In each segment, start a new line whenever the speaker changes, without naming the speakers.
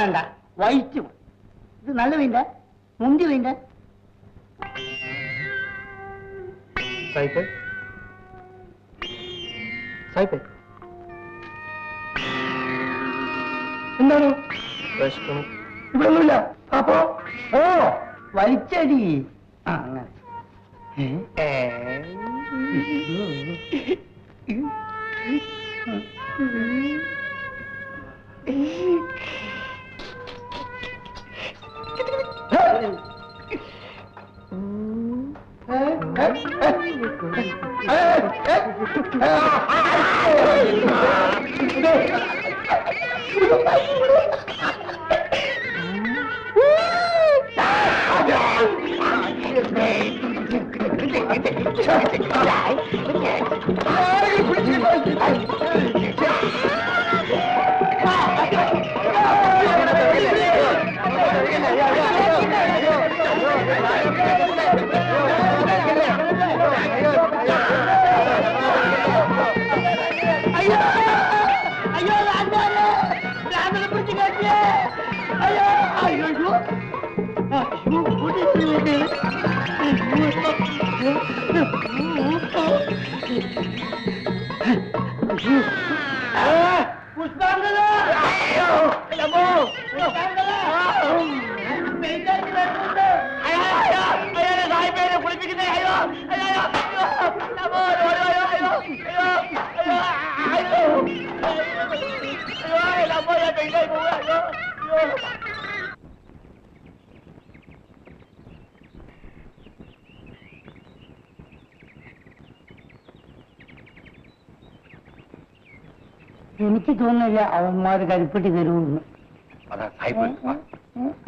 വേണ്ട, വൈറ്റും. ഇത് നല്ല വീണ്ട, മുന്തി വീണ്ട.
സായിപ്പ് സായിപ്പ്
എന്താണ്?
ഇവിടെ ഒന്നുമില്ല.
അപ്പോ ഓ വലിച്ചടി. അങ്ങനെ എനിക്ക് തോന്നുന്നില്ല അവന്മാര് കരിപ്പെട്ടി തരുമെന്ന്.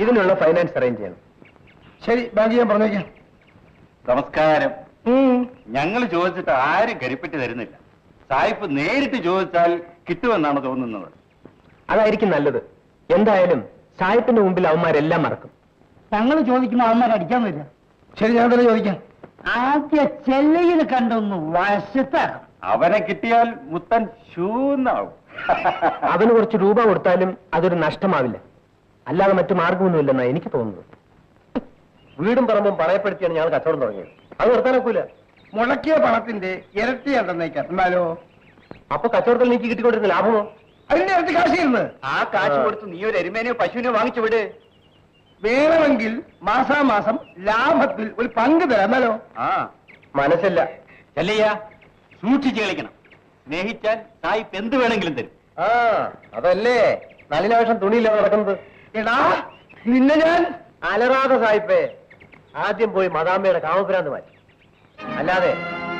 ഇതിനുള്ള ഫൈനാൻസ് അറേഞ്ച് ചെയ്യണം. ശരി, ബാങ്ക് ചെയ്യാൻ പറഞ്ഞേക്കാം.
നമസ്കാരം. ഞങ്ങൾ ചോദിച്ചിട്ട് ആരും കരിപ്പെട്ടി തരുന്നില്ല. സായിപ്പ് നേരിട്ട് ചോദിച്ചാൽ കിട്ടുമെന്നാണ് തോന്നുന്നത്.
അതായിരിക്കും നല്ലത്. എന്തായാലും സായിപ്പിന്റെ മുമ്പിൽ അവന്മാരെല്ലാം മറക്കും.
ഞങ്ങൾ ചോദിക്കുമ്പോൾ അവന്മാർ അടിക്കാൻ വരില്ല.
ശരി, ഞാൻ തന്നെ ചോദിക്കാം.
ആദ്യ ചെല്ലയിൽ കണ്ടൊന്ന് വശത്താക്കണം.
അവനെ കിട്ടിയാൽ മുത്തൻ ശൂന്നാവും.
അവന് കുറച്ച് രൂപ കൊടുത്താലും അതൊരു നഷ്ടമാവില്ല. അല്ലാതെ മറ്റു മാർഗമൊന്നുമില്ലെന്നാണ് എനിക്ക് തോന്നുന്നത്. വീടും പറമ്പും പണയപ്പെടുത്തിയാണ് ഞങ്ങൾ കച്ചവടം തുടങ്ങിയത്. അത് നിർത്താനൊക്കില്ല.
മുടക്കിയ പണത്തിന്റെ ഇരട്ടിയാണ്ടെന്നേക്കാം. എന്നാലോ
അപ്പൊ കച്ചവടത്തിൽ എനിക്ക് കിട്ടിക്കൊണ്ടിരുന്ന ലാഭമോ?
അതിന്റെ ഇരട്ടി കാശിരുന്ന്
ആ കാശ് കൊടുത്ത് നീ ഒരു എരുമേനെയോ പശുവിനെയോ വാങ്ങിച്ചു വിട്.
വേണമെങ്കിൽ മാസാമാസം ലാഭത്തിൽ ഒരു പങ്ക് തരാം. എന്നാലോ
ആ
മനസ്സില്ല.
ചെല്ലയ്യ, സൂക്ഷിച്ച് കളിക്കണം. സ്നേഹിച്ചാൽ സായിപ്പ് എന്ത് വേണമെങ്കിലും തരും.
ആ അതല്ലേ നളിനാവേഷം തുണിയില്ലാതെ നടക്കുന്നത്.
എടാ നിന്നെ ഞാൻ
അലറാതെ സായിപ്പേ, ആദ്യം പോയി മദാമ്മയുടെ കാമഭ്രാന്ത് മാറ്റി. അല്ലാതെ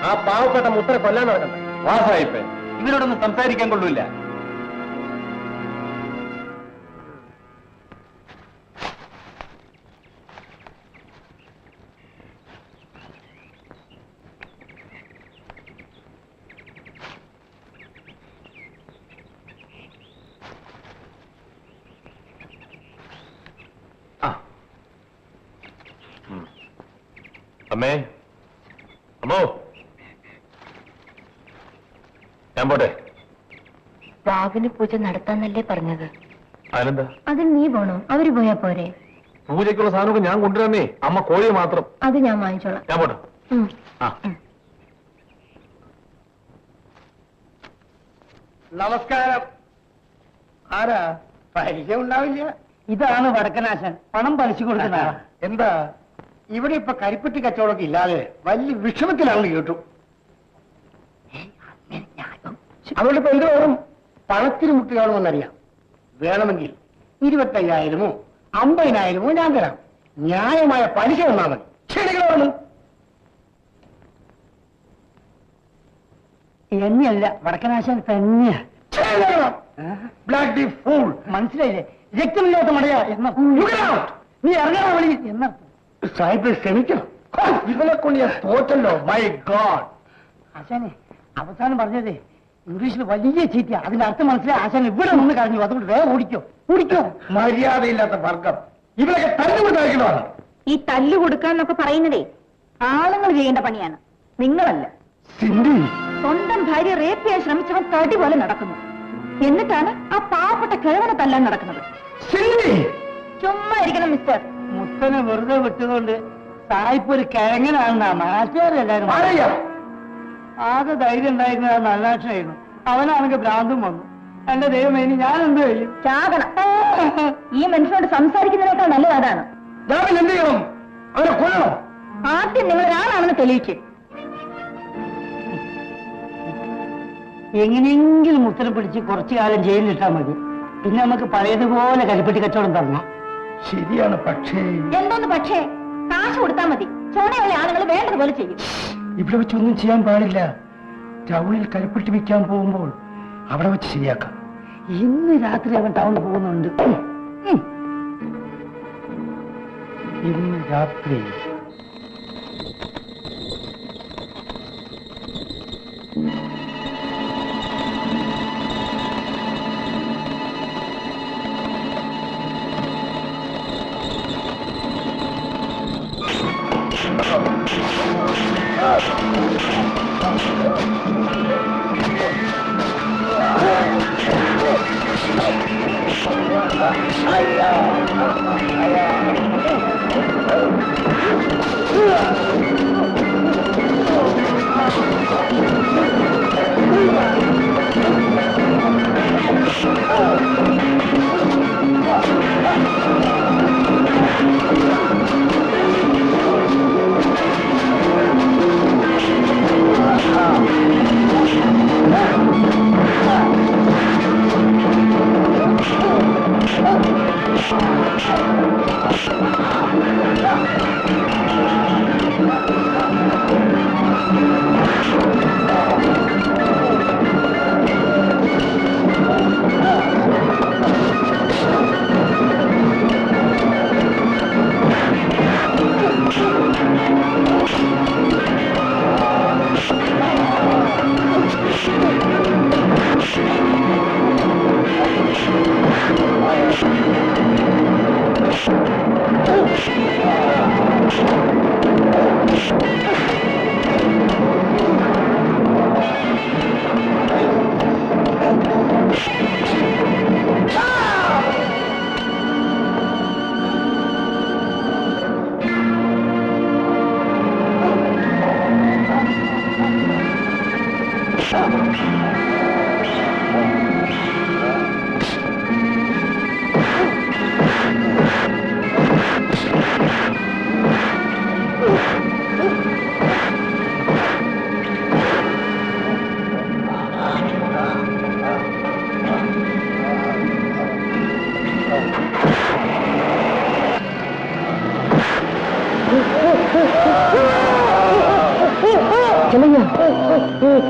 ആ പാവപ്പെട്ട മുത്തരെ കൊല്ലാൻ നടക്കണ്ട.
വാ സായിപ്പ്, ഇവരോടൊന്നും സംസാരിക്കാൻ കൊള്ളൂല.
അമ്മേ, അമ്മോ, ഞാൻ പോട്ടെ.
വാവിന് പൂജ നടത്താന്നല്ലേ പറഞ്ഞത്?
അതിനെന്താ?
അതിന് നീ പോണോ? അവര് പോയാ പോരെ?
പൂജയ്ക്കുള്ള സാധനമൊക്കെ ഞാൻ കൊണ്ടുവരാന്നേ. അമ്മ കോഴിയെ മാത്രം.
അത് ഞാൻ വാങ്ങിച്ചോളാം.
ഞാൻ പോട്ടെ.
നമസ്കാരം. ആരാ? പരിചയം ഉണ്ടാവില്ല.
ഇതാണ് വടക്കനാശൻ, പണം പലിശ കൊടുക്കുന്ന.
എന്താ ഇവിടെ ഇപ്പൊ കരിപ്പെട്ടി കച്ചവടമൊക്കെ ഇല്ലാതെ വലിയ വിഷമത്തിലാണെന്ന് കേട്ടു. അതുകൊണ്ട് ഇപ്പൊ എന്ത് വേണം? പണത്തിന് മുട്ടുകാണുമെന്നറിയാം. വേണമെങ്കിൽ 25,000-ഓ 50,000-ഓ ഞാൻ തരാം. ന്യായമായ പലിശ വന്നാൽ മതി. ക്ഷണികളാണ്.
എന്നെയല്ല, വടക്കനാശൻ തന്നെയാ.
Black the fool.
മനസ്സിലായില്ലേ? രക്തമില്ലാത്ത മടയാ എന്ന നീ ഇറങ്ങാ വിളി എന്ന
സാഹിബ് ക്ഷമിക്കണം. ഇവനെ കൊണ്ട് ഞാൻ തോറ്റല്ലോ. My God.
ആശാനെ അവസാനം പറഞ്ഞതേ ഇംഗ്ലീഷിൽ വലിയ ചീറ്റ. അതിന്റെ അർത്ഥം മനസ്സിലായി. ആശാൻ ഇവിടെ നിന്ന് കഴിഞ്ഞു. അതുകൊണ്ട് വേഗം ഓടിക്കോ.
മര്യാദയില്ലാത്ത വർഗം. ഇവരൊക്കെ തല്ലുകൊണ്ടായിരിക്കണമാണ്.
ഈ തല്ലു കൊടുക്കാന്നൊക്കെ പറയുന്നതേ ആളുകൾ ചെയ്യേണ്ട പണിയാണ്, നിങ്ങളല്ല.
സിന്ധി,
സ്വന്തം ഭാര്യ റേപ്പ് ചെയ്യാൻ ശ്രമിച്ചവൻ തടി പോലെ നടക്കുന്നു. എന്നിട്ടാണ് ആ പാവപ്പെട്ട കിഴവനെ തല്ലാൻ നടക്കുന്നത്.
സിന്ധി,
ചുമ്മാ ഇരിക്കണം മിസ്റ്റർ.
മുത്തനെ വെറുതെ വിട്ടതുകൊണ്ട് സായിപ്പ് ഒരു കിഴങ്ങനാണെന്നാ നാട്ടുകാരെല്ലാരും ആകെ ധൈര്യം ഉണ്ടായിരുന്നത് ആ നല്ലാക്ഷനായിരുന്നു. അവനാണെങ്കിൽ ഭ്രാന്തും വന്നു. എന്റെ ദൈവമേ, ഇനി ഞാൻ എന്ത് ചെയ്യും?
ചാകണം. ഈ മനുഷ്യനോട് സംസാരിക്കുന്നതിനേക്കാൾ നല്ലത് അതാണ്.
ഞാൻ എന്ത് ചെയ്യണം? അവനെ കൊല്ലണം.
ആദ്യം നിങ്ങൾ ഒരാളാണെന്ന് തെളിയിച്ച്.
എങ്ങനെയെങ്കിലും മുത്തനെ പിടിച്ച് കുറച്ചു കാലം ജയിലിലിട്ടാൽ മതി. പിന്നെ നമുക്ക് പഴയതുപോലെ കരിപ്പെട്ടി കച്ചവടം തുടങ്ങാം.
ശരിയാണ്, പക്ഷേ
എന്തോന്ന് പക്ഷേ? കാശ് കൊടുത്താൽ മതി. ചോണയുള്ള ആളുകൾ വേണ്ടതുപോലെ ചെയ്യും.
ഇവിടെ വെച്ചൊന്നും ചെയ്യാൻ പാടില്ല. ടൗണിൽ കരിപ്പെട്ടി വിൽക്കാൻ പോകുമ്പോൾ അവിടെ വെച്ച് ശരിയാക്കാം.
ഇന്ന് രാത്രി അവൻ ടൗണിൽ പോകുന്നുണ്ട്.
ഇന്ന് രാത്രി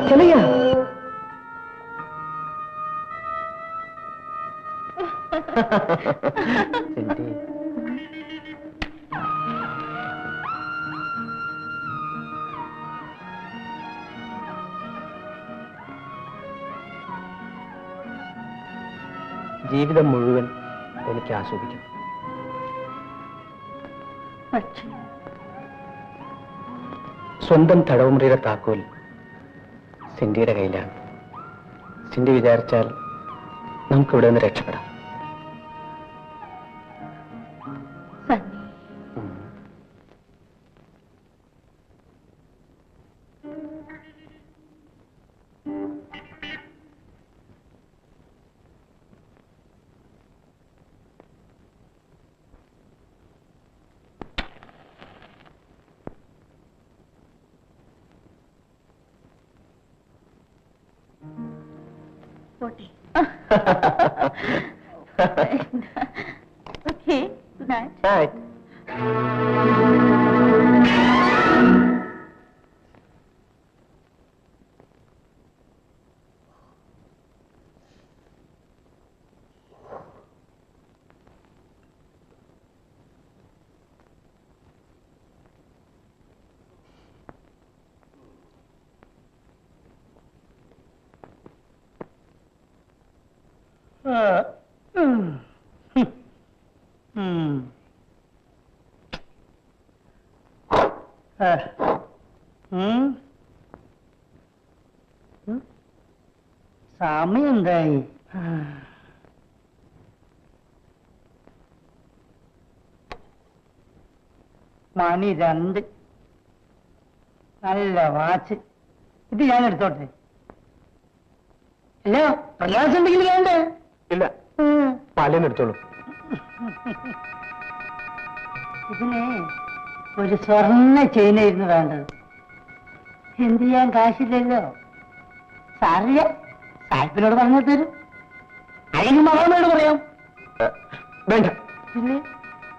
चलिए ജീവിതം മുഴുവൻ എനിക്ക് ആസ്വദിക്കും. സ്വന്തം തടവുമുറിയുടെ താക്കോൽ സിന്ധിയുടെ കയ്യിലാണ്. സിന്ധി വിചാരിച്ചാൽ നമുക്കിവിടെ നിന്ന് രക്ഷപ്പെടാം.
Okay, good night.
Night.
സമയം എന്തായി? മണി 2. നല്ല വാച്ച്. ഇത് ഞാൻ എടുത്തോട്ടെ? അല്ല, പ്രയാസം ഉണ്ടെങ്കിൽ വേണ്ടേ?
ഇല്ല, പാലേനെടുത്തോളൂ.
ഇതിന് ഒരു സ്വർണ്ണ ചെയിനായിരുന്നു വേണ്ടത്. എന്ത് ചെയ്യാൻ കാശില്ലല്ലോ. സാറില്ല, സാഹിബിനോട് പറഞ്ഞു തരും. അല്ലെങ്കിൽ മകളോട് പറയാം.
വേണ്ട.
പിന്നെ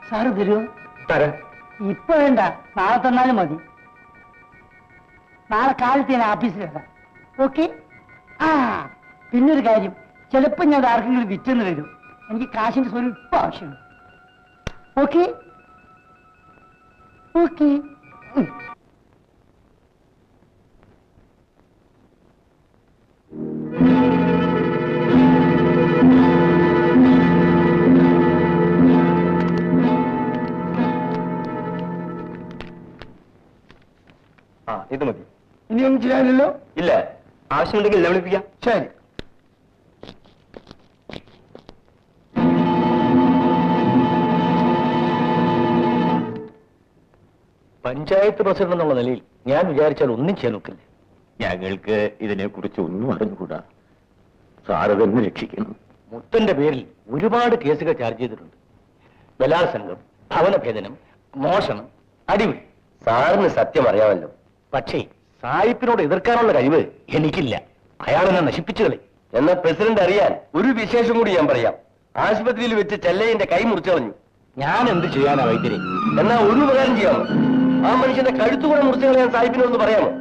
സാറ് തരുമോ?
തരാം.
ഇപ്പൊ വേണ്ട, നാളെ തന്നാലും മതി. നാളെ കാലത്ത് ഞാൻ ഓഫീസിൽ വരാം. ഓക്കെ? ആ, പിന്നൊരു കാര്യം, ചിലപ്പോ ഞാൻ ആർക്കെങ്കിലും വിറ്റെന്ന് വരും. എനിക്ക് കാശിന്റെ സ്വല്പം ആവശ്യമുണ്ട്. ഓക്കെ? ഓക്കെ.
ഇത് മതി.
ഇനിയൊന്നും ചെയ്യാനില്ലല്ലോ?
ഇല്ല, ആവശ്യമുണ്ടെങ്കിൽ എന്നെ വിളിപ്പിക്കാം.
ശരി.
പഞ്ചായത്ത് പ്രസിഡന്റ് എന്നുള്ള നിലയിൽ ഞാൻ വിചാരിച്ചാൽ ഒന്നും ചെയ്യാൻ നോക്കില്ല.
ഞങ്ങൾക്ക് ഇതിനെക്കുറിച്ച് ഒന്നും അറിഞ്ഞുകൂടാ. സാറ് തന്നെ രക്ഷിക്കണം.
മുത്തന്റെ പേരിൽ ഒരുപാട് കേസുകൾ ചാർജ് ചെയ്തിട്ടുണ്ട്. ബലാത്സംഗം, ഭവനഭേദനം, മോഷണം, അടിപിടി. സാറിന് സത്യം അറിയാമല്ലോ. പക്ഷേ സായിപ്പിനോട് എതിർക്കാനുള്ള കഴിവ് എനിക്കില്ല. അയാളെന്നെ നശിപ്പിച്ചു കളി. എന്നാൽ പ്രസിഡന്റ് അറിയാൻ ഒരു വിശേഷം കൂടി ഞാൻ പറയാം. ആശുപത്രിയിൽ വെച്ച് ചെല്ലയ്യന്റെ കൈ മുറിച്ചു കളഞ്ഞു. ഞാൻ എന്ത് ചെയ്യാനാ വൈദ്യരെ? എന്നാ ഒരു ഉപകാരം ചെയ്യാമോ? ആ മനുഷ്യന്റെ കഴുത്തുകൂടെ മുറിച്ചു കളയാൻ സാഹിബിനൊന്ന് പറയാമോ?